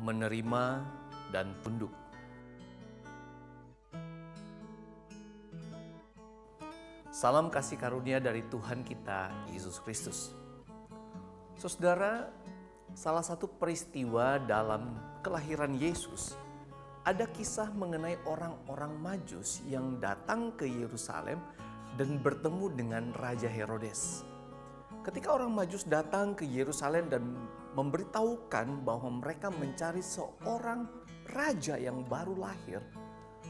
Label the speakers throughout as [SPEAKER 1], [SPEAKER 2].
[SPEAKER 1] menerima, dan tunduk. Salam kasih karunia dari Tuhan kita, Yesus Kristus. Saudara, salah satu peristiwa dalam kelahiran Yesus, ada kisah mengenai orang-orang Majus yang datang ke Yerusalem dan bertemu dengan Raja Herodes. Ketika orang Majus datang ke Yerusalem dan memberitahukan bahwa mereka mencari seorang raja yang baru lahir,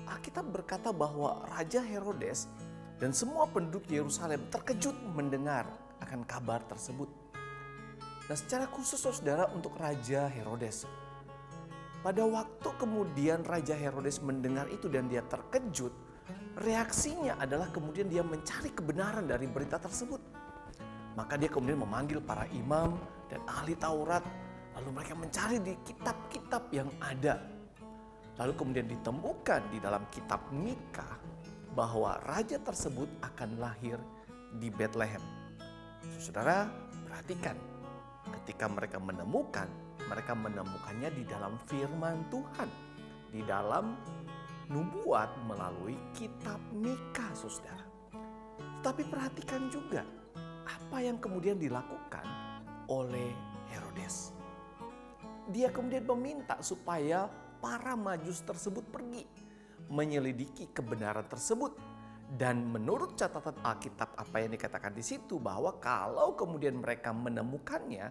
[SPEAKER 1] Alkitab berkata bahwa Raja Herodes dan semua penduduk Yerusalem terkejut mendengar akan kabar tersebut. Nah, secara khusus saudara untuk Raja Herodes, pada waktu kemudian Raja Herodes mendengar itu dan dia terkejut, reaksinya adalah kemudian dia mencari kebenaran dari berita tersebut. Maka dia kemudian memanggil para imam dan ahli Taurat, lalu mereka mencari di kitab-kitab yang ada. Lalu kemudian ditemukan di dalam kitab Mika bahwa raja tersebut akan lahir di Betlehem. Saudara, perhatikan, ketika mereka menemukannya di dalam firman Tuhan, di dalam nubuat melalui kitab Mika, saudara. Tetapi perhatikan juga apa yang kemudian dilakukan oleh Herodes. Dia kemudian meminta supaya para Majus tersebut pergi menyelidiki kebenaran tersebut. Dan menurut catatan Alkitab apa yang dikatakan di situ bahwa kalau kemudian mereka menemukannya,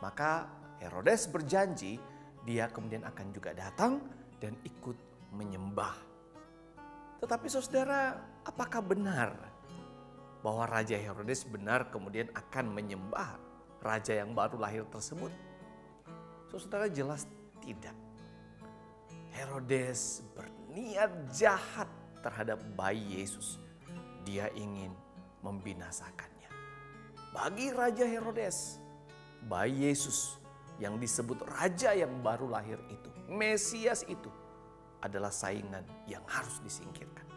[SPEAKER 1] maka Herodes berjanji dia kemudian akan juga datang dan ikut menyembah. Tetapi saudara, apakah benar bahwa Raja Herodes benar kemudian akan menyembah raja yang baru lahir tersebut? Saudara, jelas tidak. Herodes berniat jahat terhadap bayi Yesus. Dia ingin membinasakannya. Bagi Raja Herodes, bayi Yesus yang disebut raja yang baru lahir itu, Mesias itu, adalah saingan yang harus disingkirkan.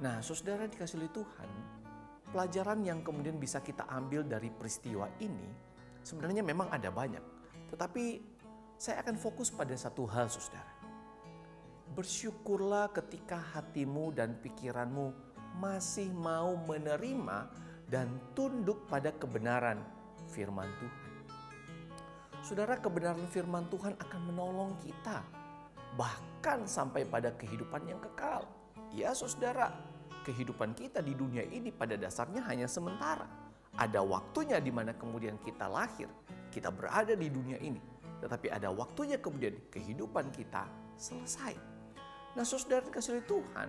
[SPEAKER 1] Nah, saudara dikasih oleh Tuhan, pelajaran yang kemudian bisa kita ambil dari peristiwa ini sebenarnya memang ada banyak. Tetapi saya akan fokus pada satu hal, saudara. Bersyukurlah ketika hatimu dan pikiranmu masih mau menerima dan tunduk pada kebenaran firman Tuhan. Saudara, kebenaran firman Tuhan akan menolong kita bahkan sampai pada kehidupan yang kekal. Ya saudara, kehidupan kita di dunia ini pada dasarnya hanya sementara. Ada waktunya di mana kemudian kita lahir, kita berada di dunia ini. Tetapi ada waktunya kemudian kehidupan kita selesai. Nah saudara dikasih oleh Tuhan,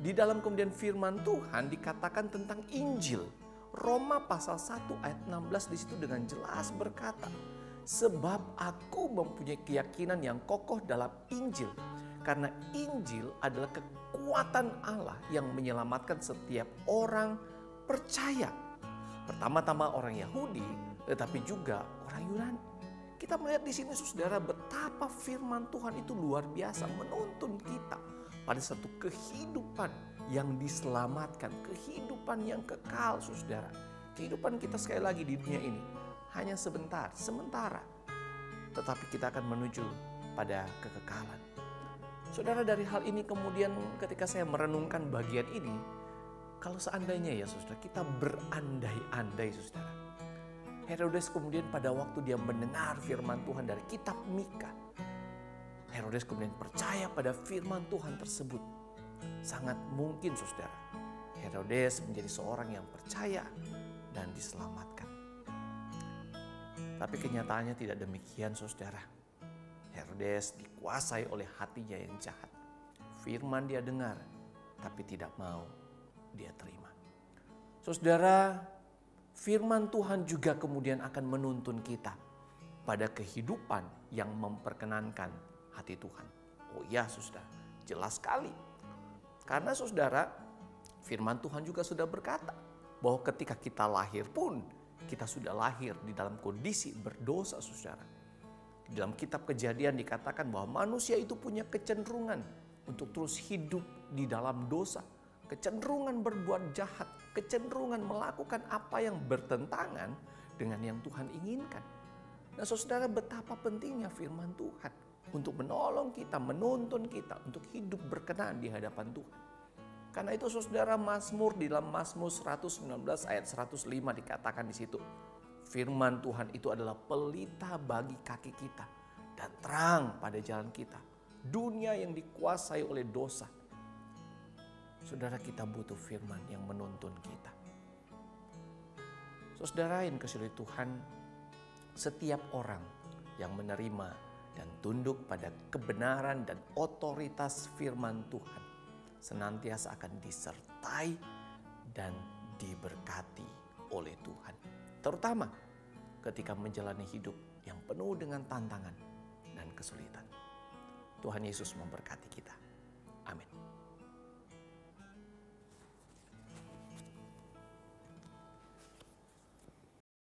[SPEAKER 1] di dalam kemudian firman Tuhan dikatakan tentang Injil. Roma pasal 1 ayat 16 di situ dengan jelas berkata, sebab aku mempunyai keyakinan yang kokoh dalam Injil. Karena Injil adalah kekuatan Allah yang menyelamatkan setiap orang percaya. Pertama-tama orang Yahudi, tetapi juga orang Yunani. Kita melihat di sini saudara betapa firman Tuhan itu luar biasa menuntun kita pada satu kehidupan yang diselamatkan, kehidupan yang kekal saudara. Kehidupan kita sekali lagi di dunia ini hanya sebentar, sementara. Tetapi kita akan menuju pada kekekalan. Saudara, dari hal ini kemudian ketika saya merenungkan bagian ini, kalau seandainya ya saudara, kita berandai-andai saudara. Herodes kemudian pada waktu dia mendengar firman Tuhan dari kitab Mika, Herodes kemudian percaya pada firman Tuhan tersebut. Sangat mungkin saudara, Herodes menjadi seorang yang percaya dan diselamatkan. Tapi kenyataannya tidak demikian saudara. Herodes dikuasai oleh hatinya yang jahat. Firman dia dengar, tapi tidak mau dia terima. Saudara, firman Tuhan juga kemudian akan menuntun kita pada kehidupan yang memperkenankan hati Tuhan. Oh ya saudara, jelas sekali. Karena saudara, firman Tuhan juga sudah berkata bahwa ketika kita lahir pun, kita sudah lahir di dalam kondisi berdosa saudara. Di dalam kitab Kejadian dikatakan bahwa manusia itu punya kecenderungan untuk terus hidup di dalam dosa. Kecenderungan berbuat jahat, kecenderungan melakukan apa yang bertentangan dengan yang Tuhan inginkan. Nah saudara, betapa pentingnya firman Tuhan untuk menolong kita, menuntun kita untuk hidup berkenan di hadapan Tuhan. Karena itu saudara, Mazmur di dalam Mazmur 119 ayat 105 dikatakan di situ, firman Tuhan itu adalah pelita bagi kaki kita dan terang pada jalan kita. Dunia yang dikuasai oleh dosa. Saudara, kita butuh firman yang menuntun kita. Saudara yang kasih oleh Tuhan, setiap orang yang menerima dan tunduk pada kebenaran dan otoritas firman Tuhan senantiasa akan disertai dan diberkati oleh Tuhan. Terutama ketika menjalani hidup yang penuh dengan tantangan dan kesulitan. Tuhan Yesus memberkati kita.